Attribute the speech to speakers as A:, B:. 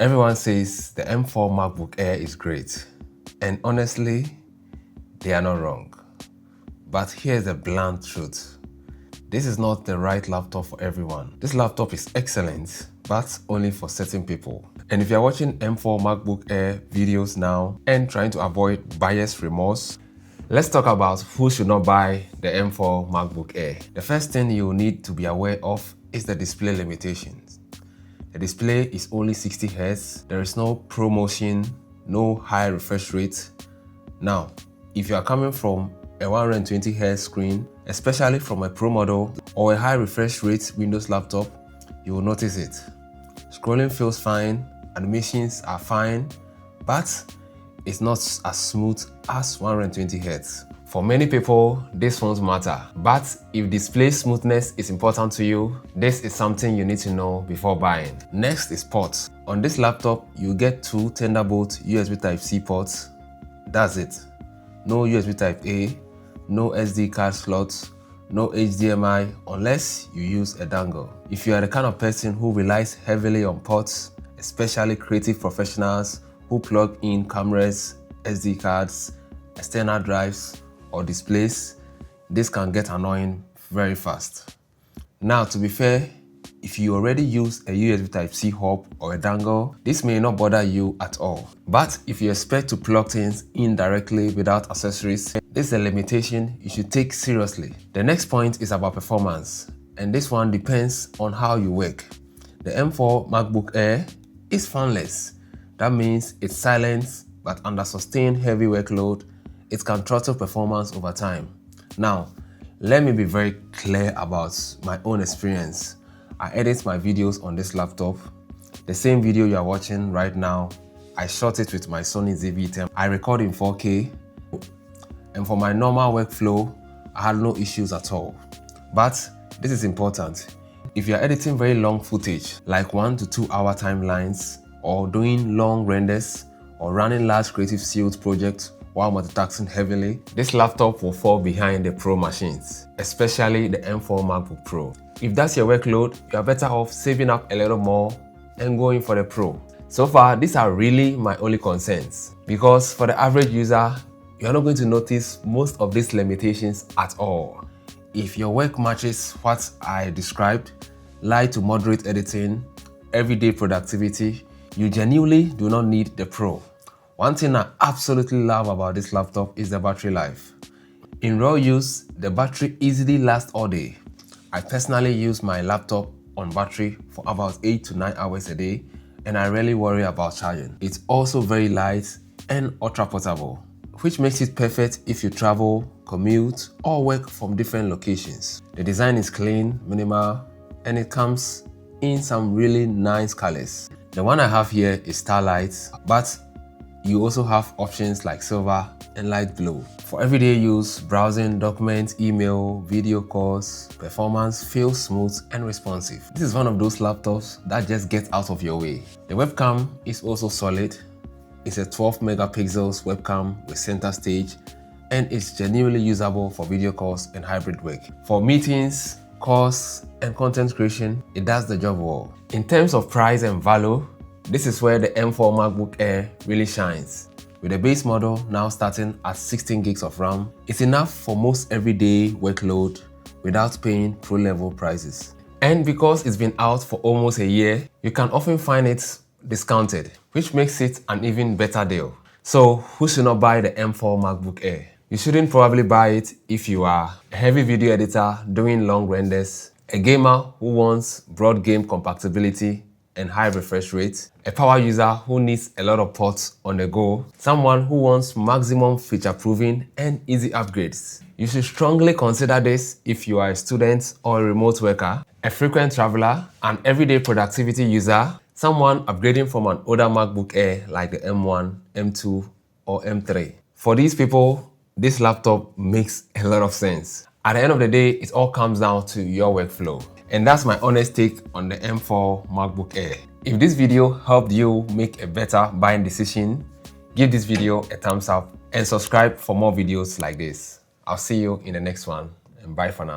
A: Everyone says the M4 MacBook Air is great, and honestly, they are not wrong. But here's the blunt truth. This is not the right laptop for everyone. This laptop is excellent, but only for certain people. And if you're watching M4 MacBook Air videos now and trying to avoid buyer's remorse, let's talk about who should not buy the M4 MacBook Air. The first thing you need to be aware of is the display limitations. The display is only 60 Hz. There is no ProMotion, no high refresh rate. Now, if you are coming from a 120 Hz screen, especially from a Pro model or a high refresh rate Windows laptop, you will notice it. Scrolling feels fine, animations are fine, but it's not as smooth as 120 Hz. For many people, this won't matter, but if display smoothness is important to you, this is something you need to know before buying. Next is ports. On this laptop, you get two Thunderbolt USB Type-C ports. That's it. No USB Type-A, no SD card slots, no HDMI unless you use a dongle. If you are the kind of person who relies heavily on ports, especially creative professionals who plug in cameras, SD cards, external drives, or displays, this can get annoying very fast. Now, to be fair, if you already use a USB Type-C hub or a dongle, this may not bother you at all. But if you expect to plug things in directly without accessories, this is a limitation you should take seriously. The next point is about performance, and this one depends on how you work. The M4 MacBook Air is fanless. That means it's silent, but under sustained heavy workload, it can throttle performance over time. Now, let me be very clear about my own experience. I edit my videos on this laptop. The same video you are watching right now, I shot it with my Sony ZV-10. I record in 4K, and for my normal workflow, I had no issues at all. But this is important. If you're editing very long footage, like 1 to 2 hour timelines, or doing long renders, or running large creative field projects while multitasking heavily, this laptop will fall behind the Pro machines, especially the M4 MacBook Pro. If that's your workload, you are better off saving up a little more and going for the Pro. So far, these are really my only concerns, because for the average user, you're not going to notice most of these limitations at all. If your work matches what I described, light to moderate editing, everyday productivity, you genuinely do not need the Pro. One thing I absolutely love about this laptop is the battery life. In raw use, the battery easily lasts all day. I personally use my laptop on battery for about 8 to 9 hours a day, and I rarely worry about charging. It's also very light and ultra portable, which makes it perfect if you travel, commute, or work from different locations. The design is clean, minimal, and it comes in some really nice colors. The one I have here is Starlight, but you also have options like silver and light blue. For everyday use, browsing, documents, email, video calls, performance feels smooth and responsive. This is one of those laptops that just gets out of your way. The webcam is also solid. It's a 12 megapixels webcam with center stage, and it's genuinely usable for video calls and hybrid work. For meetings, calls, and content creation, it does the job well. In terms of price and value, this is where the M4 MacBook Air really shines. With the base model now starting at 16 gigs of RAM, it's enough for most everyday workload without paying pro-level prices. And because it's been out for almost a year, you can often find it discounted, which makes it an even better deal. So who should not buy the M4 MacBook Air? You shouldn't probably buy it if you are a heavy video editor doing long renders, a gamer who wants broad game compatibility and high refresh rate, a power user who needs a lot of ports on the go, someone who wants maximum feature proving and easy upgrades. You should strongly consider this if you are a student or a remote worker, a frequent traveler, an everyday productivity user, someone upgrading from an older MacBook Air like the M1, M2, or M3. For these people, this laptop makes a lot of sense. At the end of the day, it all comes down to your workflow. And that's my honest take on the M4 MacBook Air. If this video helped you make a better buying decision, give this video a thumbs up and subscribe for more videos like this. I'll see you in the next one, and bye for now.